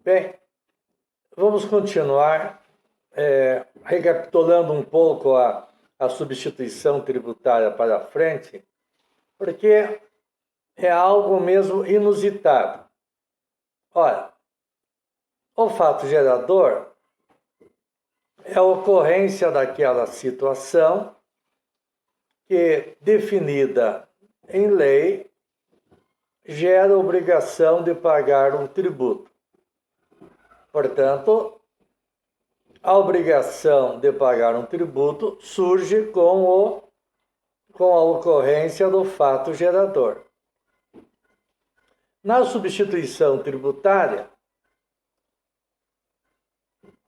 Bem, vamos continuar recapitulando um pouco a substituição tributária para frente, porque é algo mesmo inusitado. Olha, o fato gerador é a ocorrência daquela situação que, definida em lei, gera obrigação de pagar um tributo. Portanto, a obrigação de pagar um tributo surge com a ocorrência do fato gerador. Na substituição tributária,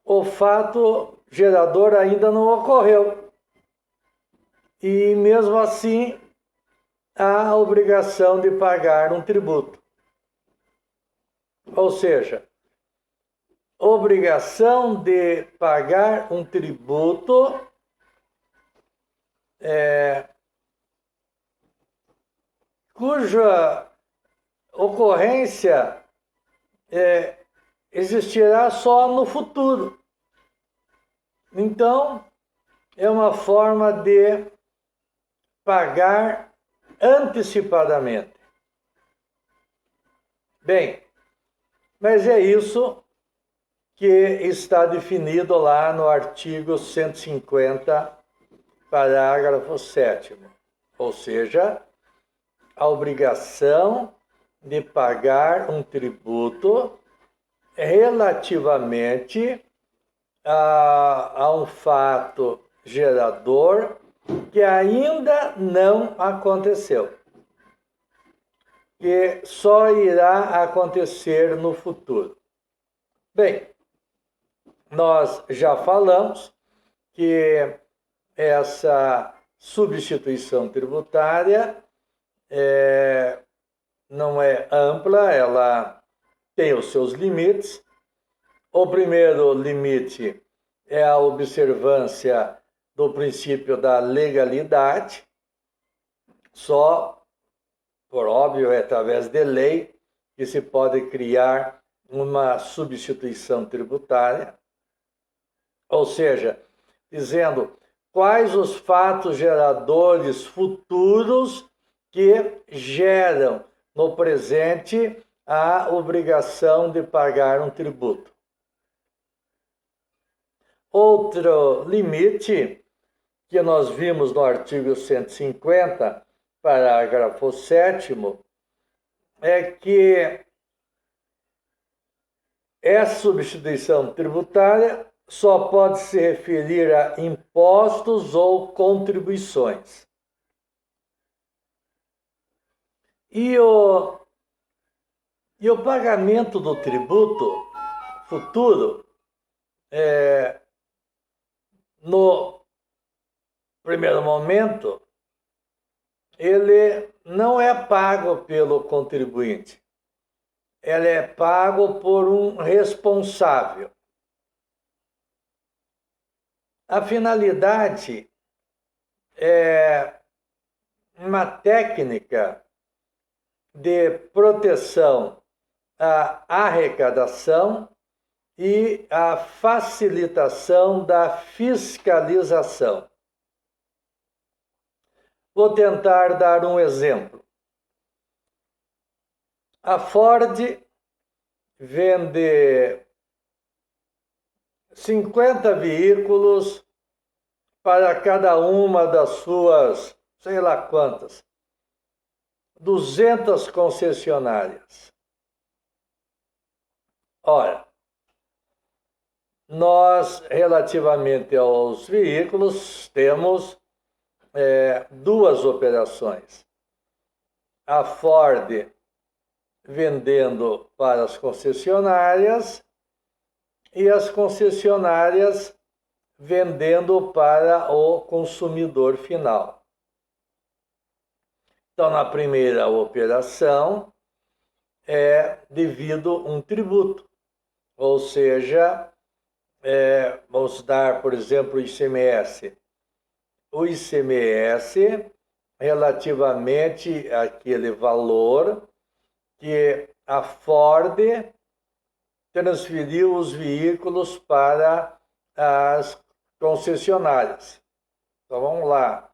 o fato gerador ainda não ocorreu. E mesmo assim, há a obrigação de pagar um tributo. Ou seja, obrigação de pagar um tributo cuja ocorrência existirá só no futuro. Então, é uma forma de pagar antecipadamente. Bem, mas é isso que está definido lá no artigo 150, parágrafo 7º. Ou seja, a obrigação de pagar um tributo relativamente a um fato gerador que ainda não aconteceu, que só irá acontecer no futuro. Bem, nós já falamos que essa substituição tributária não é ampla, ela tem os seus limites. O primeiro limite é a observância do princípio da legalidade. Só, por óbvio, é através de lei que se pode criar uma substituição tributária. Ou seja, dizendo quais os fatos geradores futuros que geram no presente a obrigação de pagar um tributo. Outro limite que nós vimos no artigo 150, parágrafo 7º, é que essa substituição tributária só pode se referir a impostos ou contribuições. E o pagamento do tributo futuro, no primeiro momento, ele não é pago pelo contribuinte. Ele é pago por um responsável. A finalidade é uma técnica de proteção à arrecadação e à facilitação da fiscalização. Vou tentar dar um exemplo. A Ford vende 50 veículos para cada uma das suas, sei lá quantas, 200 concessionárias. Ora, nós, relativamente aos veículos, temos duas operações. A Ford vendendo para as concessionárias e as concessionárias vendendo para o consumidor final. Então, na primeira operação, é devido um tributo, ou seja, vamos dar, por exemplo, o ICMS. O ICMS, relativamente àquele valor que a Ford transferiu os veículos para as concessionárias. Então vamos lá.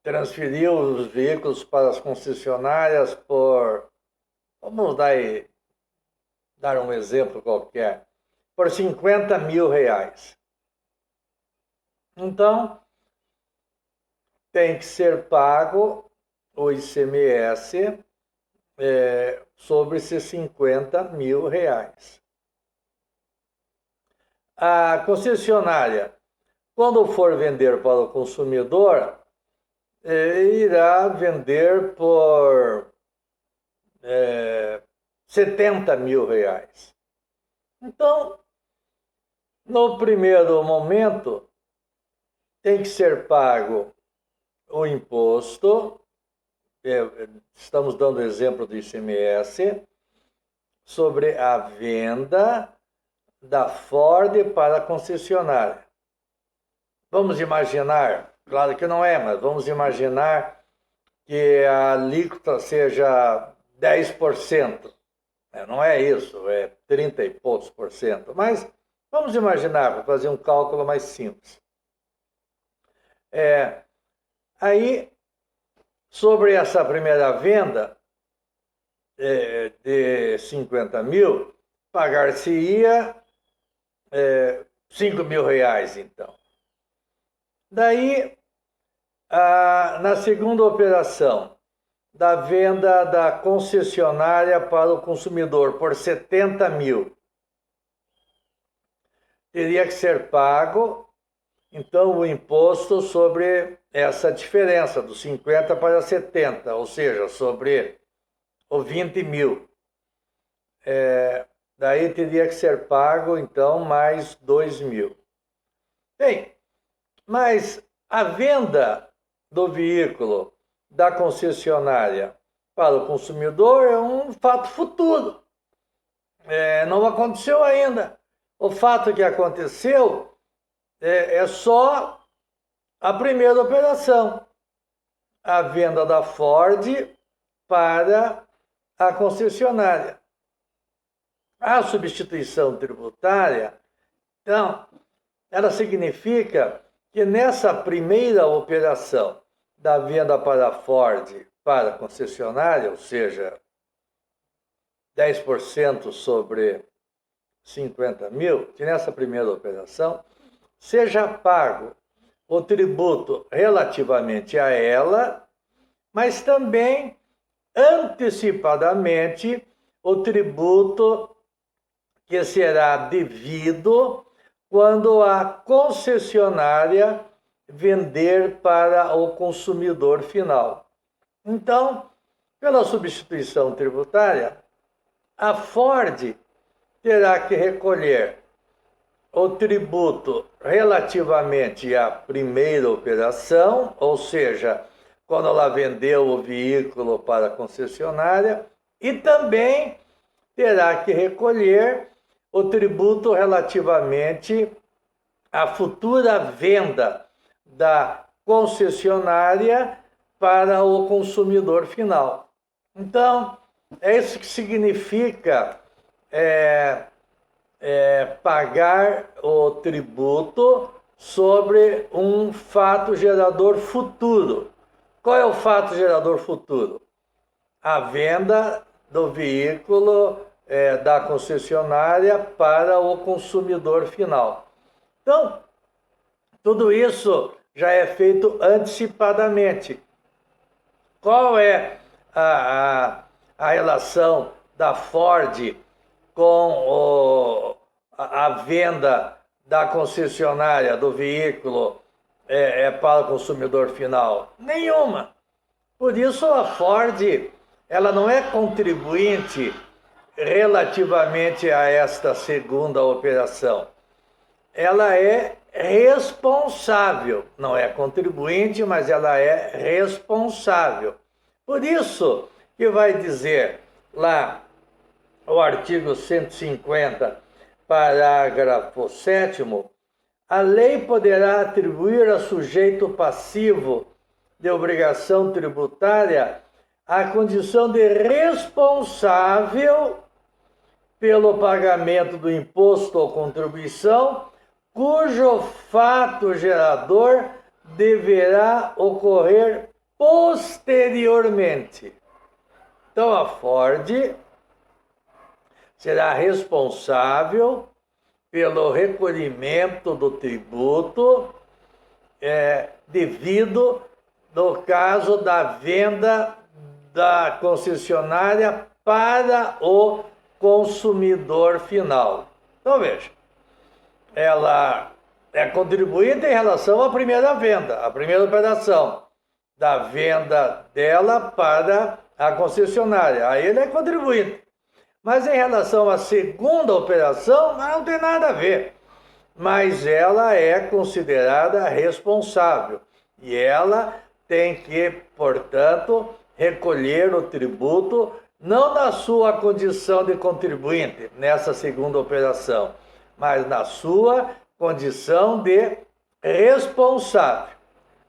Transferiu os veículos para as concessionárias por, vamos dar um exemplo qualquer, por 50 mil reais. Então, tem que ser pago o ICMS sobre esses 50 mil reais. A concessionária, quando for vender para o consumidor, irá vender por 70 mil reais. Então, no primeiro momento, tem que ser pago o imposto, estamos dando exemplo do ICMS, sobre a venda da Ford para a concessionária. Vamos imaginar, claro que não é, mas vamos imaginar que a alíquota seja 10%. Não é isso, é 30 e poucos por cento. Mas vamos imaginar, para fazer um cálculo mais simples. Aí, sobre essa primeira venda de 50 mil, pagar-se-ia 5 mil reais, então. Daí, na segunda operação, da venda da concessionária para o consumidor por 70 mil, teria que ser pago, então, o imposto sobre essa diferença, dos 50 para 70, ou seja, sobre os 20 mil. Daí teria que ser pago, então, mais 2 mil. Bem, mas a venda do veículo da concessionária para o consumidor é um fato futuro. Não aconteceu ainda. O fato que aconteceu é só a primeira operação, a venda da Ford para a concessionária. A substituição tributária, então, ela significa que nessa primeira operação da venda para a Ford para a concessionária, ou seja, 10% sobre 50 mil, que nessa primeira operação seja pago o tributo relativamente a ela, mas também antecipadamente o tributo que será devido quando a concessionária vender para o consumidor final. Então, pela substituição tributária, a Ford terá que recolher o tributo relativamente à primeira operação, ou seja, quando ela vendeu o veículo para a concessionária, e também terá que recolher o tributo relativamente à futura venda da concessionária para o consumidor final. Então, é isso que significa pagar o tributo sobre um fato gerador futuro. Qual é o fato gerador futuro? A venda do veículo da concessionária para o consumidor final. Então, tudo isso já é feito antecipadamente. Qual é a relação da Ford com a venda da concessionária do veículo para o consumidor final? Nenhuma. Por isso a Ford ela não é contribuinte relativamente a esta segunda operação. Ela é responsável, não é contribuinte, mas ela é responsável. Por isso que vai dizer lá o artigo 150, parágrafo 7º, a lei poderá atribuir a sujeito passivo de obrigação tributária a condição de responsável pelo pagamento do imposto ou contribuição, cujo fato gerador deverá ocorrer posteriormente. Então, a Ford será responsável pelo recolhimento do tributo devido no caso da venda da concessionária para o consumidor final. Então, veja, ela é contribuinte em relação à primeira venda, à primeira operação, da venda dela para a concessionária. Aí ele é contribuinte. Mas em relação à segunda operação, não tem nada a ver. Mas ela é considerada responsável. E ela tem que, portanto, recolher o tributo, não na sua condição de contribuinte, nessa segunda operação, mas na sua condição de responsável.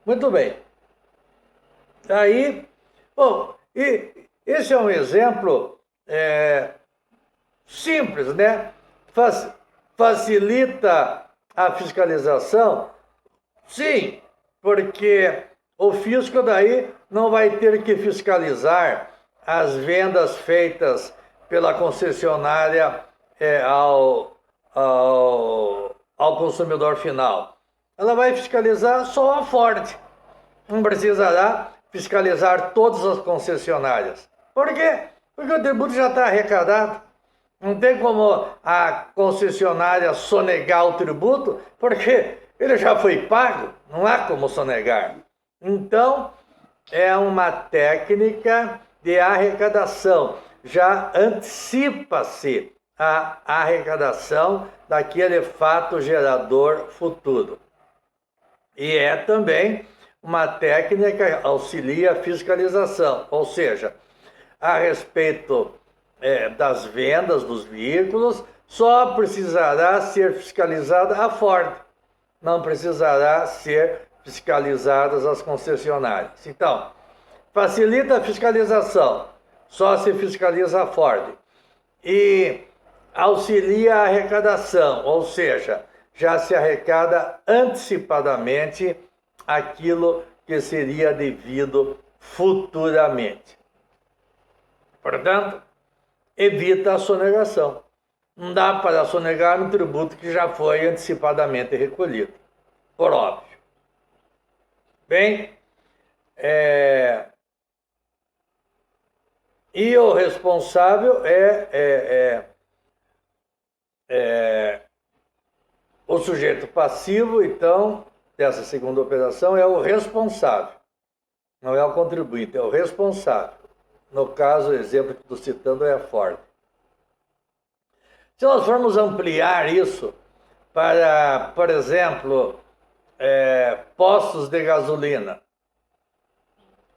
Muito bem. Aí, bom, e esse é um exemplo simples, né? Facilita a fiscalização? Sim, porque o fisco daí não vai ter que fiscalizar as vendas feitas pela concessionária ao consumidor final. Ela vai fiscalizar só a Ford. Não precisará fiscalizar todas as concessionárias. Por quê? Porque o tributo já está arrecadado. Não tem como a concessionária sonegar o tributo, porque ele já foi pago, não há como sonegar. Então, é uma técnica de arrecadação. Já antecipa-se a arrecadação daquele fato gerador futuro. E é também uma técnica que auxilia a fiscalização, ou seja, a respeito das vendas dos veículos, só precisará ser fiscalizada a Ford, não precisará ser fiscalizadas as concessionárias. Então, facilita a fiscalização, só se fiscaliza a Ford. E auxilia a arrecadação, ou seja, já se arrecada antecipadamente aquilo que seria devido futuramente. Portanto, evita a sonegação. Não dá para sonegar um tributo que já foi antecipadamente recolhido, por óbvio. Bem, e o responsável o sujeito passivo, então, dessa segunda operação é o responsável, não é o contribuinte, é o responsável. No caso, o exemplo que estou citando é a Ford. Se nós formos ampliar isso para, por exemplo, postos de gasolina,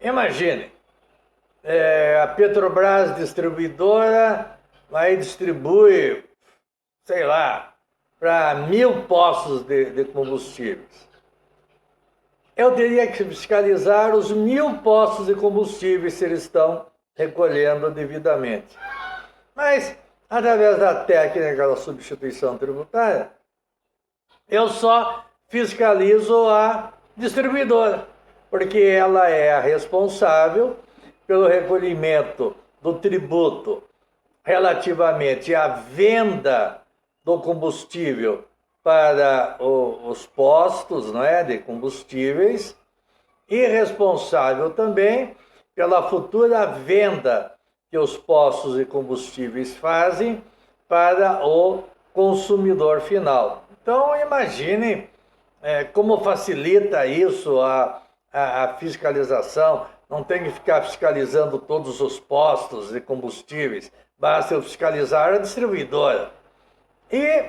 imagine, a Petrobras distribuidora vai distribuir, sei lá, para 1.000 postos de combustíveis. Eu teria que fiscalizar os 1.000 postos de combustíveis se eles estão recolhendo devidamente. Mas, através da técnica da substituição tributária, eu só fiscalizo a distribuidora, porque ela é a responsável pelo recolhimento do tributo relativamente à venda do combustível para os postos, não é, de combustíveis, e responsável também pela futura venda que os postos de combustíveis fazem para o consumidor final. Então, imagine como facilita isso a fiscalização. Não tem que ficar fiscalizando todos os postos de combustíveis, basta eu fiscalizar a distribuidora. E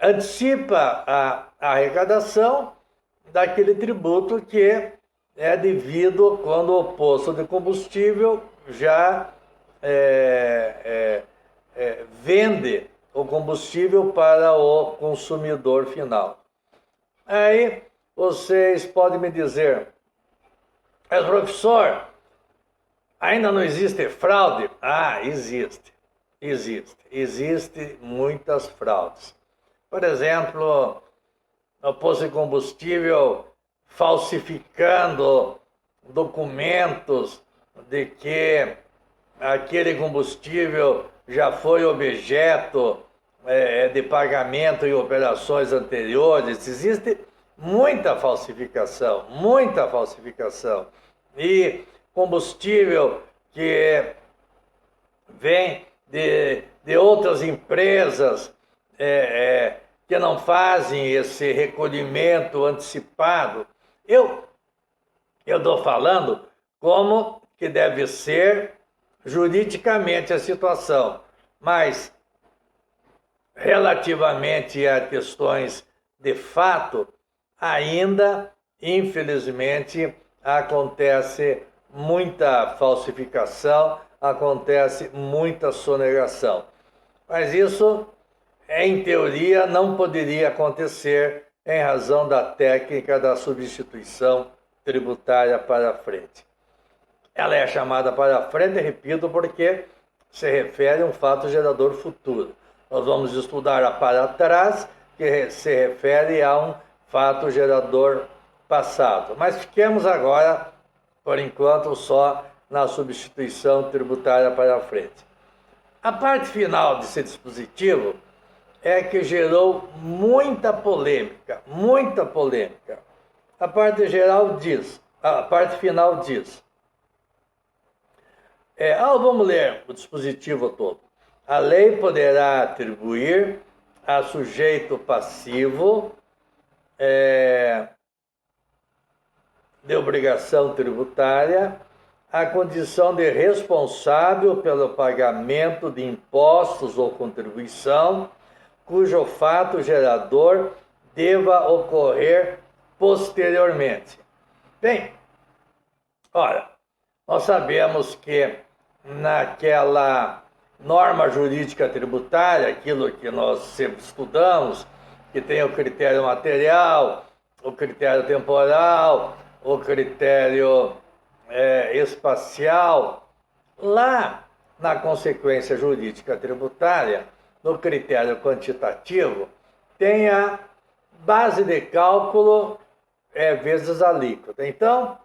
antecipa a arrecadação daquele tributo que é devido quando o posto de combustível já vende o combustível para o consumidor final. Aí vocês podem me dizer, mas professor, Ainda não existe fraude? Ah, existe. Existe muitas fraudes. Por exemplo, no posto de combustível falsificando documentos de que aquele combustível já foi objeto de pagamento em operações anteriores. Existe muita falsificação. E combustível que vem de outras empresas que não fazem esse recolhimento antecipado. Eu estou falando como que deve ser juridicamente a situação, mas relativamente a questões de fato, ainda, infelizmente, acontece muita falsificação, acontece muita sonegação. Mas isso, em teoria, não poderia acontecer em razão da técnica da substituição tributária para frente. Ela é chamada para frente, repito, porque se refere a um fato gerador futuro. Nós vamos estudar a para trás, que se refere a um fato gerador passado. Mas fiquemos agora, por enquanto, só na substituição tributária para frente. A parte final desse dispositivo é que gerou muita polêmica. A parte final diz. Vamos ler o dispositivo todo. A lei poderá atribuir a sujeito passivo de obrigação tributária a condição de responsável pelo pagamento de impostos ou contribuição cujo fato gerador deva ocorrer posteriormente. Bem, ora, nós sabemos que naquela norma jurídica tributária, aquilo que nós sempre estudamos, que tem o critério material, o critério temporal, o critério espacial, lá na consequência jurídica tributária, no critério quantitativo, tem a base de cálculo vezes a alíquota. Então,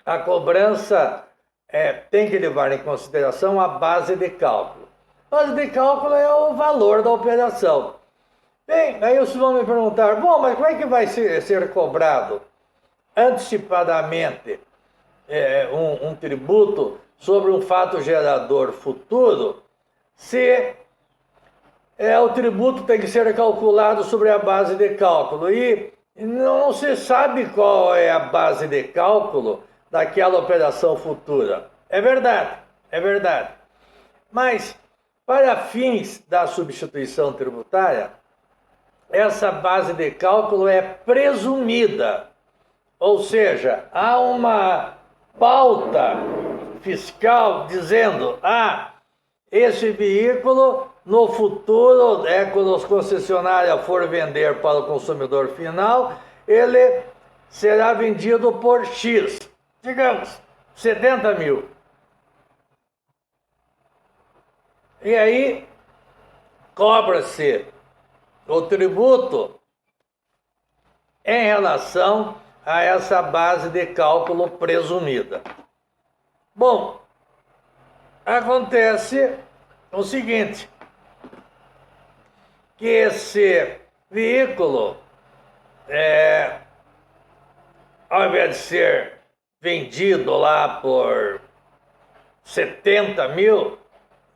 a cobrança tem que levar em consideração a base de cálculo. A base de cálculo é o valor da operação. Bem, aí vocês vão me perguntar, bom, mas como é que vai ser cobrado antecipadamente um tributo sobre um fato gerador futuro, se o tributo tem que ser calculado sobre a base de cálculo e não se sabe qual é a base de cálculo daquela operação futura. É verdade. Mas, para fins da substituição tributária, essa base de cálculo é presumida. Ou seja, há uma pauta fiscal dizendo, esse veículo no futuro, quando a concessionária for vender para o consumidor final, ele será vendido por X, digamos, 70 mil. E aí, cobra-se o tributo em relação a essa base de cálculo presumida. Bom, acontece o seguinte, que esse veículo, ao invés de ser vendido lá por 70 mil,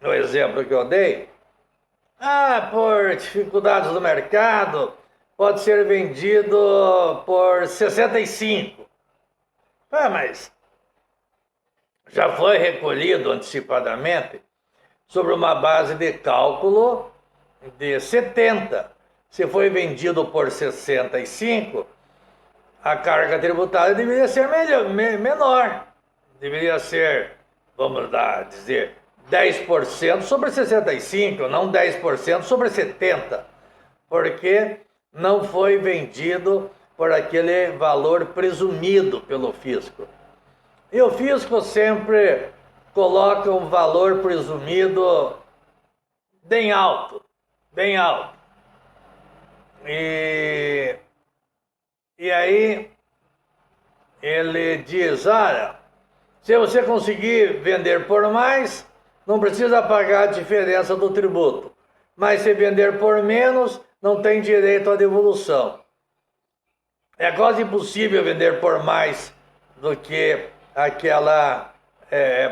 no exemplo que eu dei, por dificuldades do mercado, pode ser vendido por 65. Mas já foi recolhido antecipadamente sobre uma base de cálculo de 70. Se foi vendido por 65, a carga tributária deveria ser menor. Deveria ser, vamos dizer, 10% sobre 65, não 10% sobre 70. Porque não foi vendido por aquele valor presumido pelo fisco. E o fisco sempre coloca um valor presumido bem alto, bem alto. E aí ele diz, olha, se você conseguir vender por mais, não precisa pagar a diferença do tributo. Mas se vender por menos, não tem direito à devolução. É quase impossível vender por mais do que aquela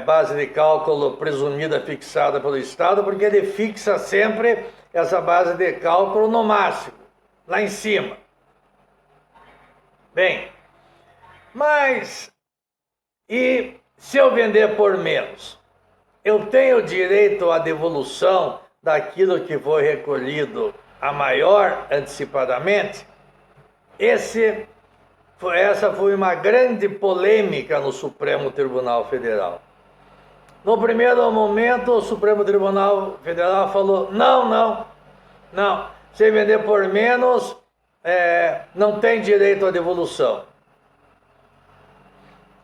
base de cálculo presumida fixada pelo Estado, porque ele fixa sempre essa base de cálculo no máximo, lá em cima. Bem, mas e se eu vender por menos? Eu tenho direito à devolução daquilo que foi recolhido a maior antecipadamente? Essa foi uma grande polêmica no Supremo Tribunal Federal. No primeiro momento, o Supremo Tribunal Federal falou, não. Se vender por menos, não tem direito à devolução.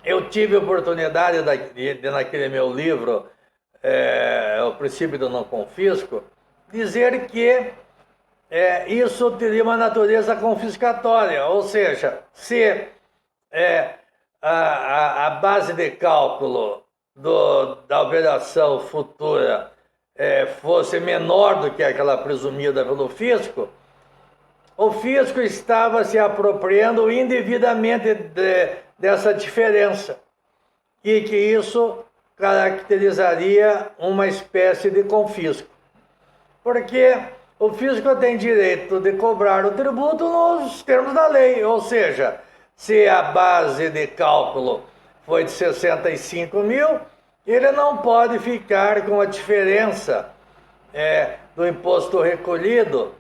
Eu tive a oportunidade, naquele meu livro, O Princípio do Não Confisco, dizer que isso teria uma natureza confiscatória, ou seja, se a base de cálculo da operação futura fosse menor do que aquela presumida pelo fisco, o fisco estava se apropriando indevidamente dessa diferença e que isso caracterizaria uma espécie de confisco. Porque o fisco tem direito de cobrar o tributo nos termos da lei, ou seja, se a base de cálculo foi de 65 mil, ele não pode ficar com a diferença do imposto recolhido,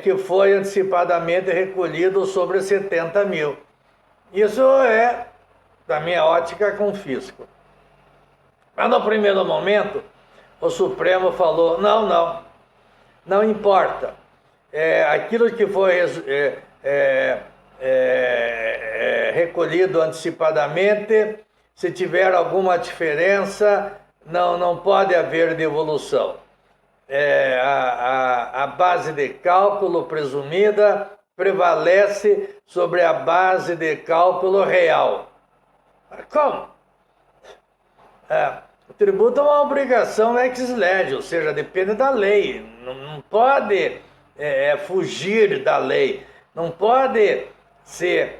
que foi antecipadamente recolhido sobre 70 mil. Isso da minha ótica, confisco. Mas no primeiro momento, o Supremo falou, não importa. Aquilo que foi recolhido antecipadamente, se tiver alguma diferença, não pode haver devolução. A base de cálculo presumida prevalece sobre a base de cálculo real. Como? O tributo é uma obrigação ex lege, ou seja, depende da lei. Não pode fugir da lei. Não pode se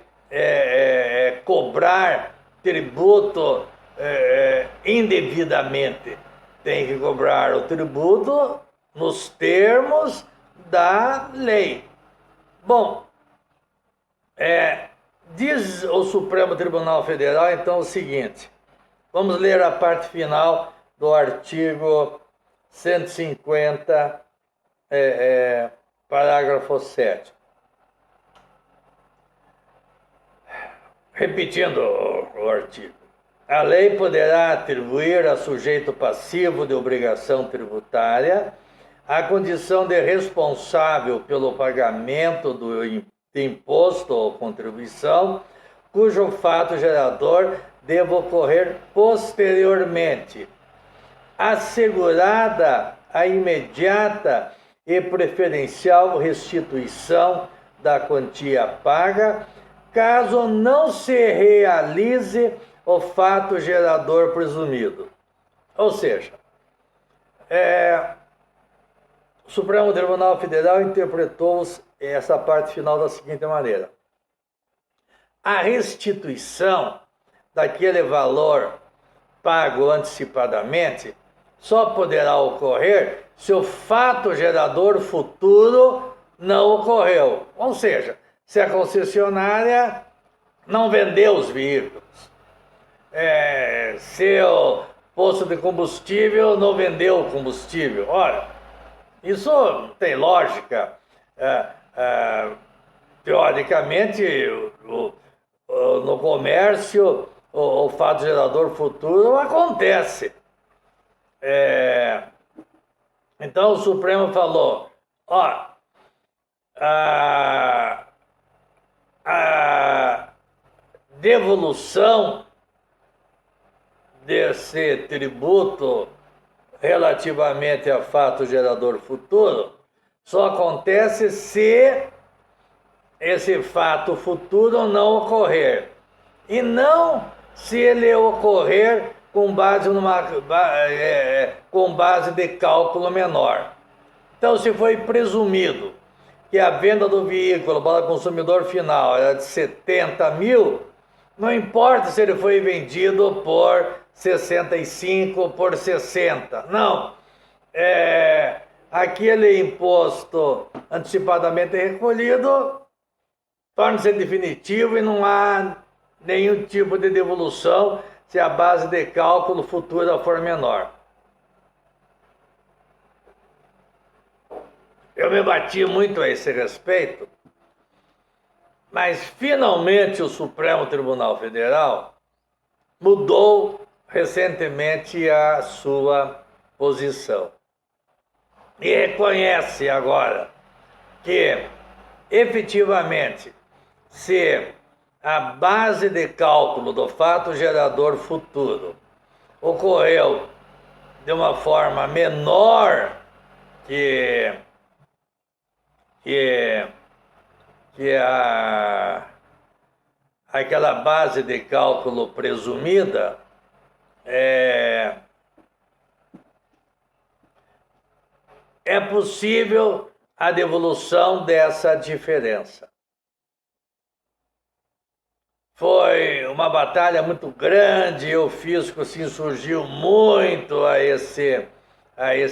cobrar tributo indevidamente. Tem que cobrar o tributo nos termos da lei. Bom, diz o Supremo Tribunal Federal, então, o seguinte. Vamos ler a parte final do artigo 150, parágrafo 7. Repetindo o artigo. A lei poderá atribuir a sujeito passivo de obrigação tributária a condição de responsável pelo pagamento do imposto ou contribuição, cujo fato gerador deva ocorrer posteriormente, assegurada a imediata e preferencial restituição da quantia paga, caso não se realize o fato gerador presumido. Ou seja, o Supremo Tribunal Federal interpretou essa parte final da seguinte maneira. A restituição daquele valor pago antecipadamente só poderá ocorrer se o fato gerador futuro não ocorreu. Ou seja, se a concessionária não vendeu os veículos, se o posto de combustível não vendeu o combustível. Ora, isso não tem lógica. Teoricamente, no comércio, o fato gerador futuro acontece. Então o Supremo falou, a devolução desse tributo relativamente a fato gerador futuro só acontece se esse fato futuro não ocorrer. E não se ele ocorrer com base de cálculo menor. Então, se foi presumido que a venda do veículo para o consumidor final era de 70 mil, não importa se ele foi vendido por 65, por 60. Não. Aquele imposto antecipadamente recolhido torna-se definitivo e não há nenhum tipo de devolução se a base de cálculo futura for menor. Eu me bati muito a esse respeito, mas finalmente o Supremo Tribunal Federal mudou recentemente a sua posição e reconhece agora que, efetivamente, se a base de cálculo do fato gerador futuro ocorreu de uma forma menor que aquela base de cálculo presumida, é possível a devolução dessa diferença. Foi uma batalha muito grande, o fisco se insurgiu muito a esse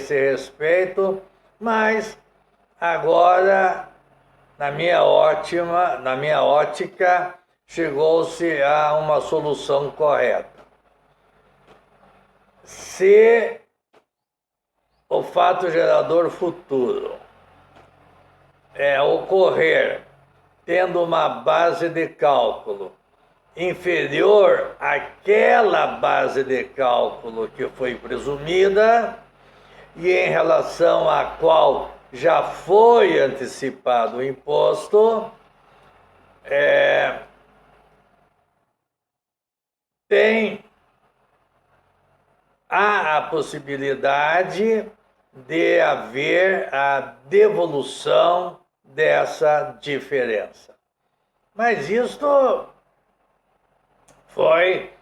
respeito, mas agora, na minha ótica, chegou-se a uma solução correta. Se o fato gerador futuro ocorrer tendo uma base de cálculo inferior àquela base de cálculo que foi presumida e em relação à qual já foi antecipado o imposto, há a possibilidade de haver a devolução dessa diferença. Mas isto foi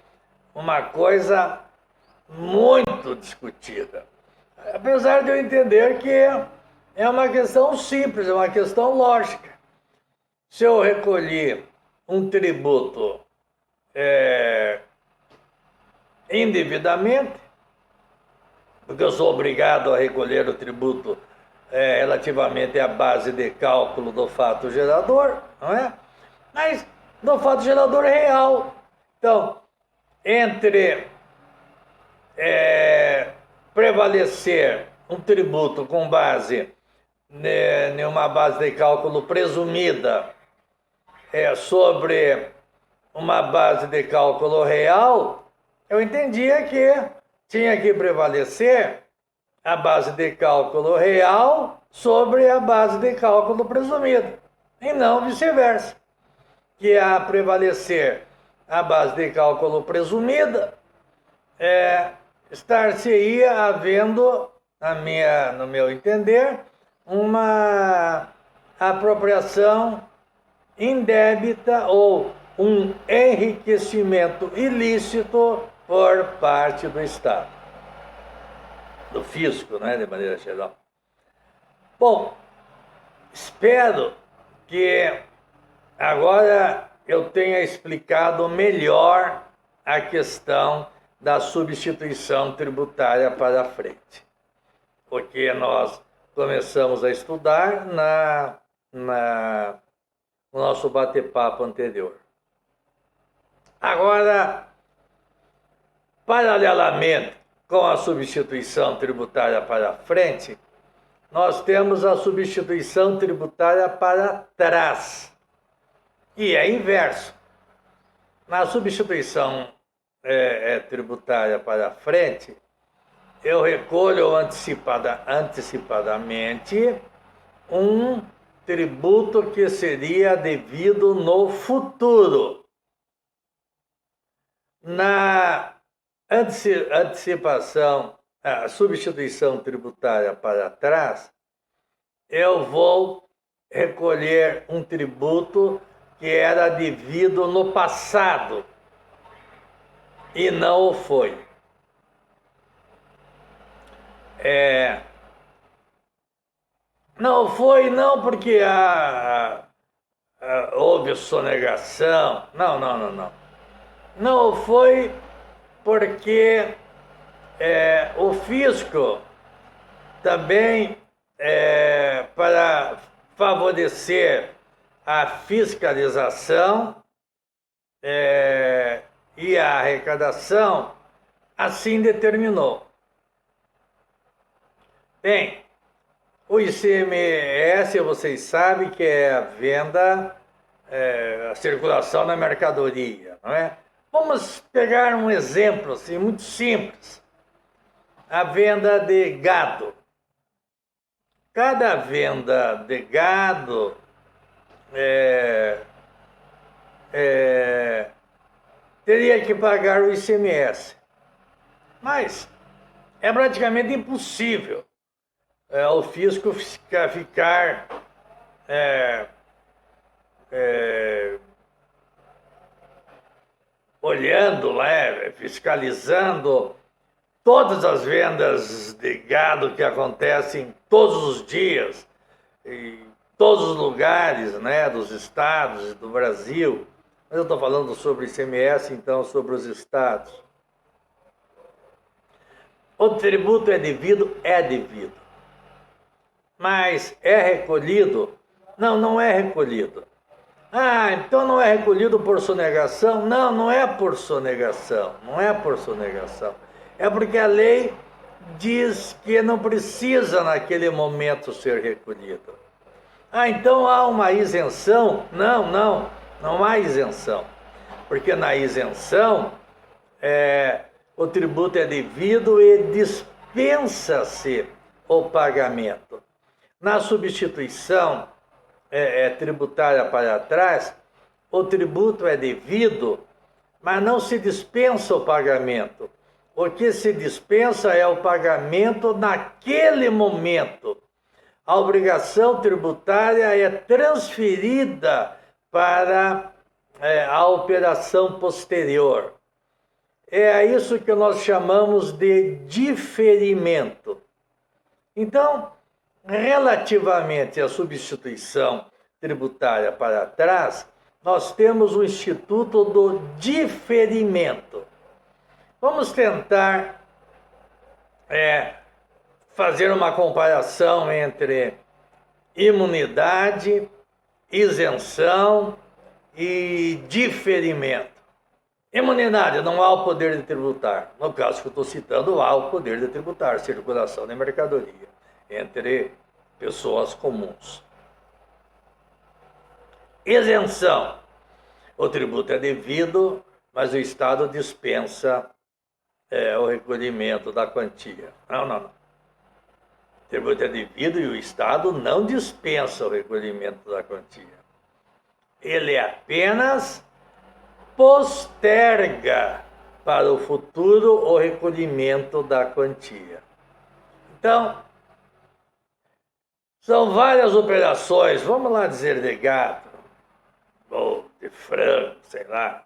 uma coisa muito discutida. Apesar de eu entender que é uma questão simples, é uma questão lógica. Se eu recolhi um tributo indevidamente, porque eu sou obrigado a recolher o tributo relativamente à base de cálculo do fato gerador, não é? Mas do fato gerador real. Então, entre prevalecer um tributo com base em uma base de cálculo presumida sobre uma base de cálculo real, eu entendia que tinha que prevalecer a base de cálculo real sobre a base de cálculo presumida, e não vice-versa, que a prevalecer a base de cálculo presumida, estar-se-ia havendo, no meu entender, uma apropriação indébita ou um enriquecimento ilícito por parte do Estado, do fisco, né, de maneira geral. Bom, espero que agora eu tenha explicado melhor a questão da substituição tributária para frente, porque nós começamos a estudar no nosso bate-papo anterior. Agora, paralelamente com a substituição tributária para frente, nós temos a substituição tributária para trás, e é inverso. Na substituição tributária para frente, eu recolho antecipadamente um tributo que seria devido no futuro. Na antecipação, a substituição tributária para trás, eu vou recolher um tributo que era devido no passado e não o foi. Não foi não porque houve sonegação. Não. Não foi porque o fisco também, para favorecer a fiscalização e a arrecadação, assim determinou. Bem, o ICMS, vocês sabem que é a venda, a circulação da mercadoria, não é? Vamos pegar um exemplo assim, muito simples. A venda de gado. Cada venda de gado teria que pagar o ICMS. Mas é praticamente impossível o fisco ficar olhando lá, fiscalizando todas as vendas de gado que acontecem todos os dias, em todos os lugares, né, dos estados do Brasil. Mas eu estou falando sobre ICMS, então, sobre os estados. O tributo é devido? É devido. Mas é recolhido? Não é recolhido. Ah, então não é recolhido por sonegação? Não é por sonegação. É porque a lei diz que não precisa naquele momento ser recolhido. Ah, então há uma isenção? Não há isenção. Porque na isenção, o tributo é devido e dispensa-se o pagamento. Na substituição tributária para trás, o tributo é devido, mas não se dispensa o pagamento. O que se dispensa é o pagamento naquele momento. A obrigação tributária é transferida para a operação posterior. É isso que nós chamamos de diferimento. Então, relativamente à substituição tributária para trás, nós temos o Instituto do Diferimento. Vamos tentar fazer uma comparação entre imunidade, isenção e diferimento. Imunidade, não há o poder de tributar. No caso que eu estou citando, há o poder de tributar, circulação de mercadoria entre pessoas comuns. Isenção. O tributo é devido, mas o Estado dispensa o recolhimento da quantia. Não. O tributo é devido e o Estado não dispensa o recolhimento da quantia. Ele apenas posterga para o futuro o recolhimento da quantia. Então, são várias operações, vamos lá dizer de gado, ou de frango, sei lá,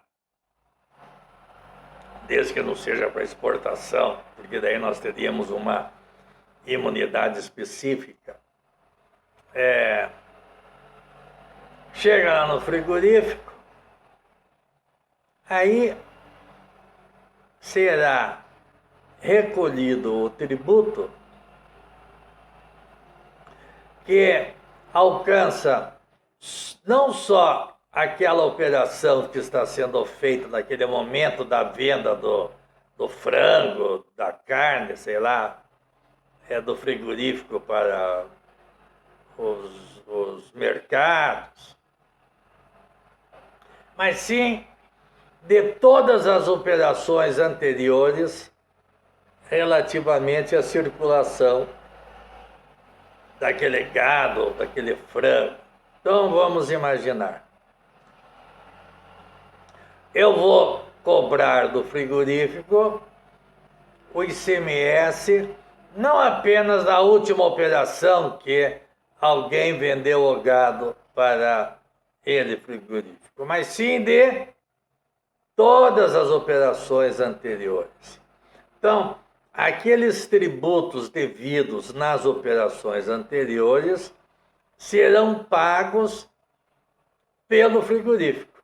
desde que não seja para exportação, porque daí nós teríamos uma imunidade específica. Chega lá no frigorífico, aí será recolhido o tributo que alcança não só aquela operação que está sendo feita naquele momento da venda do frango, da carne, sei lá, do frigorífico para os mercados, mas sim de todas as operações anteriores relativamente à circulação daquele gado, daquele frango. Então vamos imaginar. Eu vou cobrar do frigorífico o ICMS, não apenas na última operação que alguém vendeu o gado para ele frigorífico, mas sim de todas as operações anteriores. Então, aqueles tributos devidos nas operações anteriores serão pagos pelo frigorífico.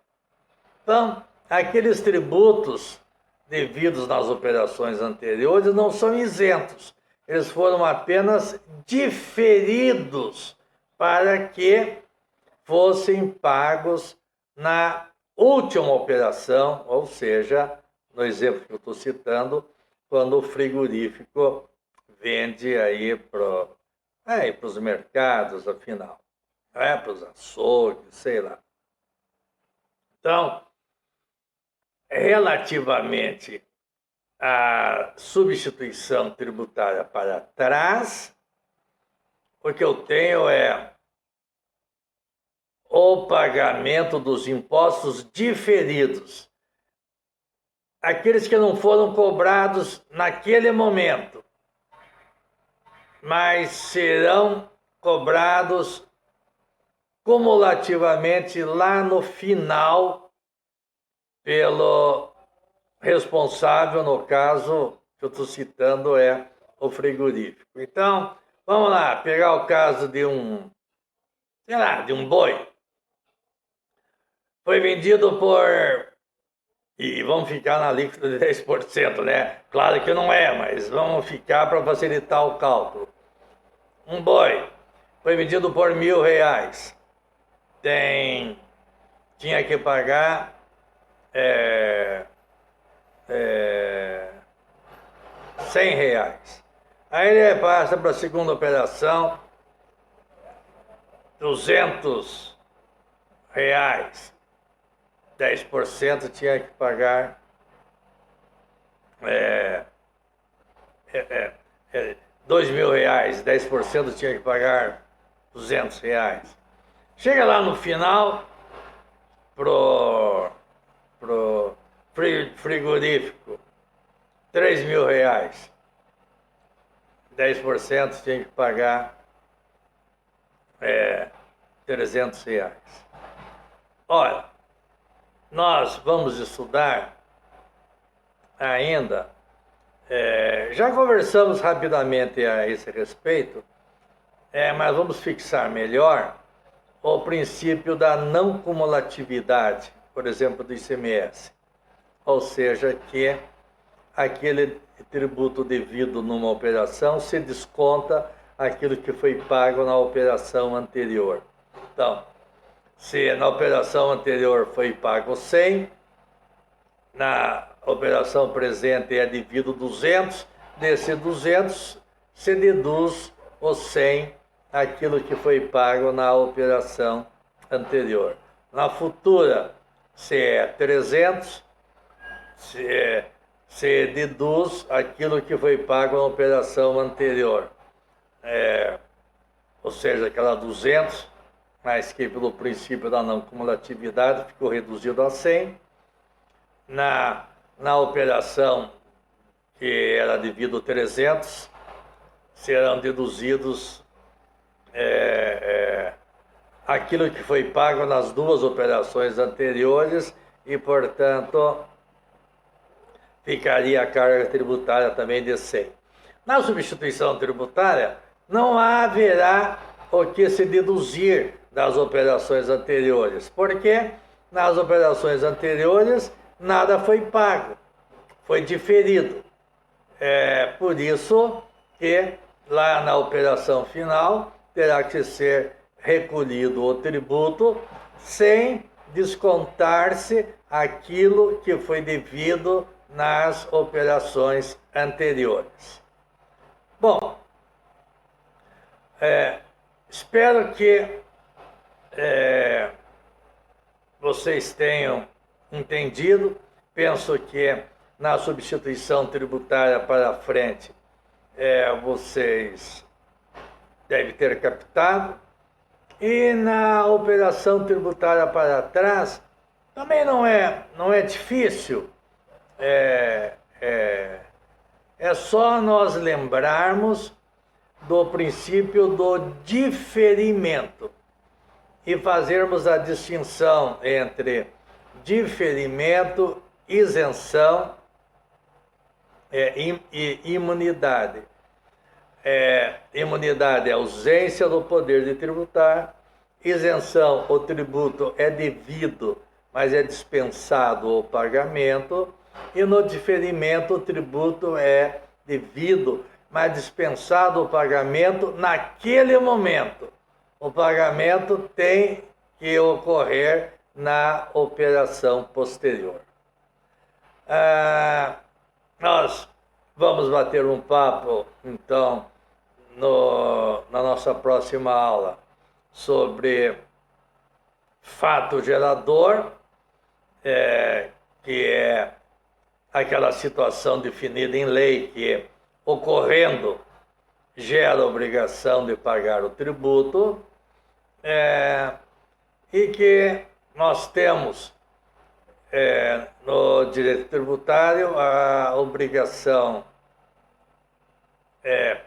Então, aqueles tributos devidos nas operações anteriores não são isentos. Eles foram apenas diferidos para que fossem pagos na última operação, ou seja, no exemplo que eu estou citando, quando o frigorífico vende aí para os mercados, afinal, para os açougues, sei lá. Então, relativamente à substituição tributária para trás, o que eu tenho é o pagamento dos impostos diferidos, aqueles que não foram cobrados naquele momento, mas serão cobrados cumulativamente lá no final pelo responsável, no caso que eu estou citando é o frigorífico. Então, vamos lá, pegar o caso de um boi. Foi vendido por... E vamos ficar na alíquota de 10%, né? Claro que não é, mas vamos ficar para facilitar o cálculo. Um boi foi vendido por R$1.000. Tinha que pagar R$100. Aí ele passa para a segunda operação, R$200. 10% tinha que pagar R$2.000, 10% tinha que pagar R$200. Chega lá no final, pro frigorífico, R$3.000, 10% tinha que pagar R$300. Olha, nós vamos estudar ainda, já conversamos rapidamente a esse respeito, mas vamos fixar melhor o princípio da não cumulatividade, por exemplo, do ICMS. Ou seja, que aquele tributo devido numa operação se desconta aquilo que foi pago na operação anterior. Então, se na operação anterior foi pago 100, na operação presente é devido 200, desse 200 se deduz o 100, aquilo que foi pago na operação anterior. Na futura, se é 300, se deduz aquilo que foi pago na operação anterior. Ou seja, aquela 200, mas que pelo princípio da não cumulatividade ficou reduzido a 100. Na operação que era devido 300, serão deduzidos aquilo que foi pago nas duas operações anteriores e, portanto, ficaria a carga tributária também de 100. Na substituição tributária, não haverá o que se deduzir das operações anteriores, porque nas operações anteriores nada foi pago, foi diferido. Por isso que lá na operação final terá que ser recolhido o tributo sem descontar-se aquilo que foi devido nas operações anteriores. Bom, espero que vocês tenham entendido. Penso que na substituição tributária para frente vocês devem ter captado. E na operação tributária para trás também não é difícil É só nós lembrarmos do princípio do diferimento e fazermos a distinção entre diferimento, isenção e imunidade. Imunidade é a ausência do poder de tributar, isenção, o tributo é devido, mas é dispensado o pagamento, e no diferimento o tributo é devido, mas dispensado o pagamento naquele momento. O pagamento tem que ocorrer na operação posterior. Nós vamos bater um papo, então, na nossa próxima aula sobre fato gerador, que é aquela situação definida em lei que, ocorrendo, gera obrigação de pagar o tributo, e que nós temos no direito tributário a obrigação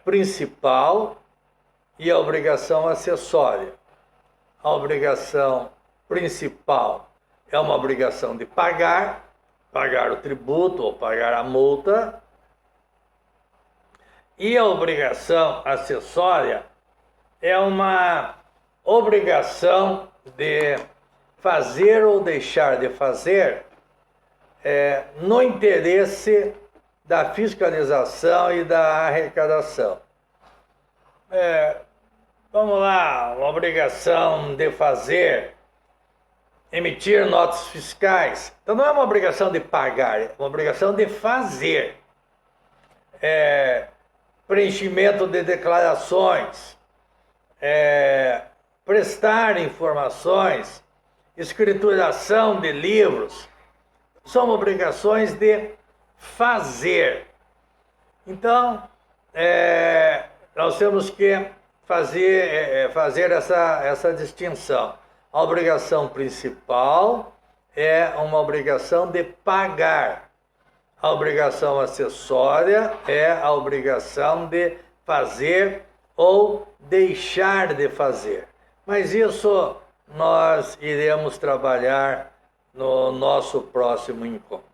principal e a obrigação acessória. A obrigação principal é uma obrigação de pagar o tributo ou pagar a multa, e a obrigação acessória é uma obrigação de fazer ou deixar de fazer no interesse da fiscalização e da arrecadação. Vamos lá, uma obrigação de fazer, emitir notas fiscais. Então não é uma obrigação de pagar, é uma obrigação de fazer. Preenchimento de declarações, prestar informações, escrituração de livros, são obrigações de fazer. Então, nós temos que fazer essa distinção. A obrigação principal é uma obrigação de pagar. A obrigação acessória é a obrigação de fazer ou deixar de fazer. Mas isso nós iremos trabalhar no nosso próximo encontro.